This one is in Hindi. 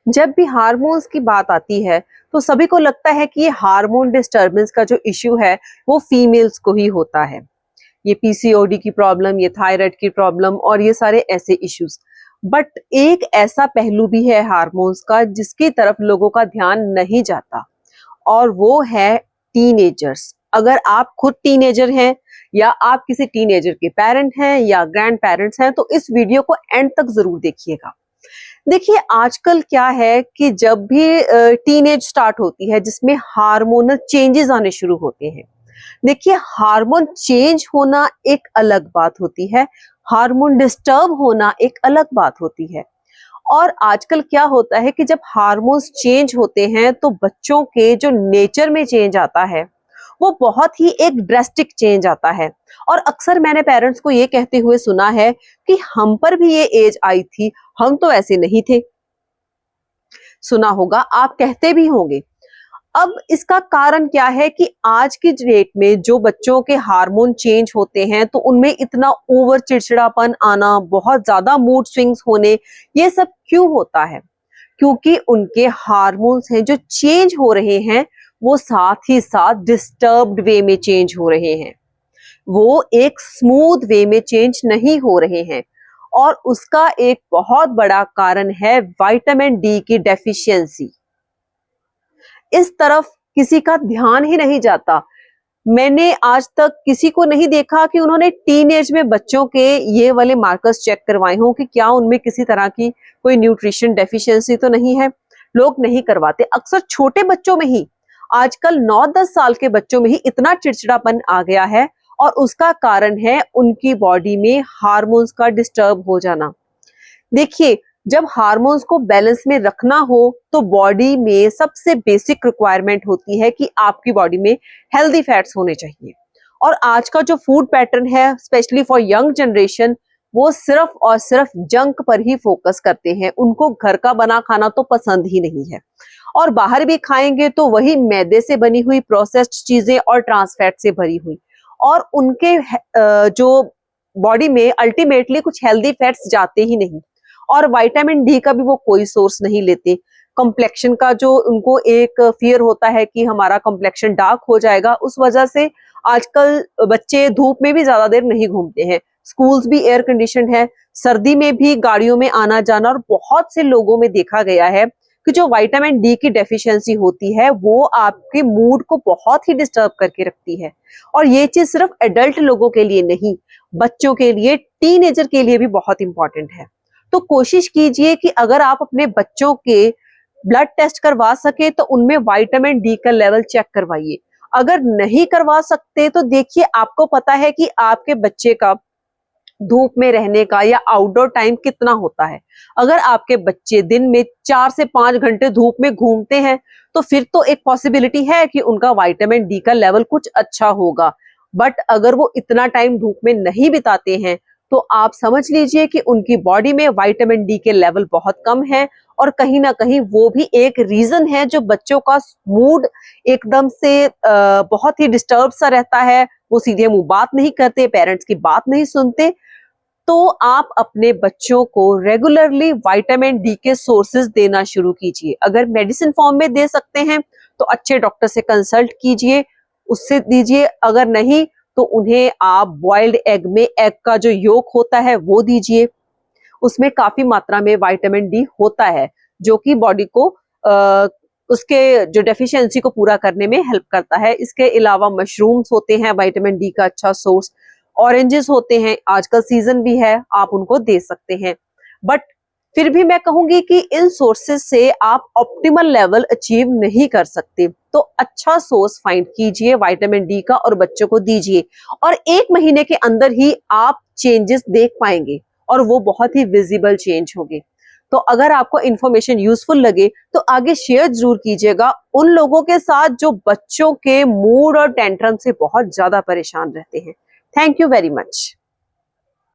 जब भी हार्मोन्स की बात आती है तो सभी को लगता है कि ये हार्मोन डिस्टरबेंस का जो इश्यू है वो फीमेल्स को ही होता है। ये पीसीओडी की प्रॉब्लम, ये थायराइड की प्रॉब्लम और ये सारे ऐसे इश्यूज। बट एक ऐसा पहलू भी है हार्मोन्स का जिसकी तरफ लोगों का ध्यान नहीं जाता, और वो है टीनेजर्स। अगर आप खुद टीनेजर हैं या आप किसी टीनेजर के पेरेंट हैं या ग्रैंड पेरेंट्स हैं तो इस वीडियो को एंड तक जरूर देखिएगा। देखिए, आजकल क्या है कि जब भी टीनेज स्टार्ट होती है जिसमें हार्मोनल चेंजेस आने शुरू होते हैं। देखिए, हार्मोन चेंज होना एक अलग बात होती है, हार्मोन डिस्टर्ब होना एक अलग बात होती है। और आजकल क्या होता है कि जब हार्मोन्स चेंज होते हैं तो बच्चों के जो नेचर में चेंज आता है वो बहुत ही एक ड्रेस्टिक चेंज आता है। और अक्सर मैंने पेरेंट्स को ये कहते हुए सुना है कि हम पर भी ये एज आई थी, हम तो ऐसे नहीं थे। सुना होगा, आप कहते भी होंगे। अब इसका कारण क्या है कि आज की डेट में जो बच्चों के हार्मोन चेंज होते हैं तो उनमें इतना ओवर चिड़चिड़ापन आना, बहुत ज्यादा मूड स्विंग्स होने, ये सब क्यों होता है? क्योंकि उनके हार्मोन्स हैं जो चेंज हो रहे हैं वो साथ ही साथ डिस्टर्ब्ड वे में चेंज हो रहे हैं। वो एक स्मूथ वे में चेंज नहीं हो रहे हैं। और उसका एक बहुत बड़ा कारण है विटामिन डी की डेफिशिएंसी। इस तरफ किसी का ध्यान ही नहीं जाता। मैंने आज तक किसी को नहीं देखा कि उन्होंने टीनेज में बच्चों के ये वाले मार्कर्स चेक करवाए हों कि क्या उनमें किसी तरह की कोई न्यूट्रिशन डेफिशिएंसी तो नहीं है। लोग नहीं करवाते। अक्सर छोटे बच्चों में ही, आजकल 9-10 साल के बच्चों में ही इतना चिड़चिड़ापन आ गया है, और उसका कारण है उनकी बॉडी में हार्मोन्स का डिस्टर्ब हो जाना। देखिए, जब हार्मोन्स को बैलेंस में रखना हो तो बॉडी में सबसे बेसिक रिक्वायरमेंट होती है कि आपकी बॉडी में हेल्दी फैट्स होने चाहिए। और आज का जो फूड पैटर्न है स्पेशली फॉर यंग जनरेशन, वो सिर्फ और सिर्फ जंक पर ही फोकस करते हैं। उनको घर का बना खाना तो पसंद ही नहीं है, और बाहर भी खाएंगे तो वही मैदे से बनी हुई प्रोसेस्ड चीजें और ट्रांस फैट से भरी हुई। और उनके जो बॉडी में अल्टीमेटली कुछ हेल्दी फैट्स जाते ही नहीं। और विटामिन डी का भी वो कोई सोर्स नहीं लेते। कॉम्प्लेक्शन का जो उनको एक फियर होता है कि हमारा कॉम्प्लेक्शन डार्क हो जाएगा, उस वजह से आजकल बच्चे धूप में भी ज्यादा देर नहीं घूमते हैं। स्कूल्स भी एयर कंडीशन है, सर्दी में भी गाड़ियों में आना जाना। और बहुत से लोगों में देखा गया है कि जो विटामिन डी की डेफिशिएंसी होती है वो आपके मूड को बहुत ही डिस्टर्ब करके रखती है। और ये चीज सिर्फ एडल्ट लोगों के लिए नहीं, बच्चों के लिए, टीनेजर के लिए भी बहुत इंपॉर्टेंट है। तो कोशिश कीजिए कि अगर आप अपने बच्चों के ब्लड टेस्ट करवा सके तो उनमें विटामिन डी का लेवल चेक करवाइए। अगर नहीं करवा सकते तो देखिए, आपको पता है कि आपके बच्चे का धूप में रहने का या आउटडोर टाइम कितना होता है। अगर आपके बच्चे दिन में 4 से 5 घंटे धूप में घूमते हैं तो फिर तो एक पॉसिबिलिटी है कि उनका विटामिन डी का लेवल कुछ अच्छा होगा। बट अगर वो इतना टाइम धूप में नहीं बिताते हैं तो आप समझ लीजिए कि उनकी बॉडी में विटामिन डी के लेवल बहुत कम है। और कहीं ना कहीं वो भी एक रीजन है जो बच्चों का मूड एकदम से बहुत ही डिस्टर्ब सा रहता है। वो सीधे मुंह बात नहीं करते, पेरेंट्स की बात नहीं सुनते। तो आप अपने बच्चों को रेगुलरली विटामिन डी के सोर्सेज देना शुरू कीजिए। अगर मेडिसिन फॉर्म में दे सकते हैं तो अच्छे डॉक्टर से कंसल्ट कीजिए, उससे दीजिए। अगर नहीं तो उन्हें आप बॉइल्ड एग में एग का जो योक होता है वो दीजिए। उसमें काफी मात्रा में विटामिन डी होता है जो कि बॉडी को उसके जो डेफिशिएंसी को पूरा करने में हेल्प करता है। इसके अलावा मशरूम्स होते हैं विटामिन डी का अच्छा सोर्स। ऑरेंजेस होते हैं, आजकल सीजन भी है, आप उनको दे सकते हैं। बट फिर भी मैं कहूंगी कि इन सोर्सेज से आप ऑप्टिमल लेवल अचीव नहीं कर सकते। तो अच्छा सोर्स फाइंड कीजिए विटामिन डी का और बच्चों को दीजिए। और 1 महीने के अंदर ही आप चेंजेस देख पाएंगे, और वो बहुत ही विजिबल चेंज होंगे। तो अगर आपको इन्फॉर्मेशन यूजफुल लगे तो आगे शेयर जरूर कीजिएगा उन लोगों के साथ जो बच्चों के मूड और टेंट्रम से बहुत ज्यादा परेशान रहते हैं। Thank you very much.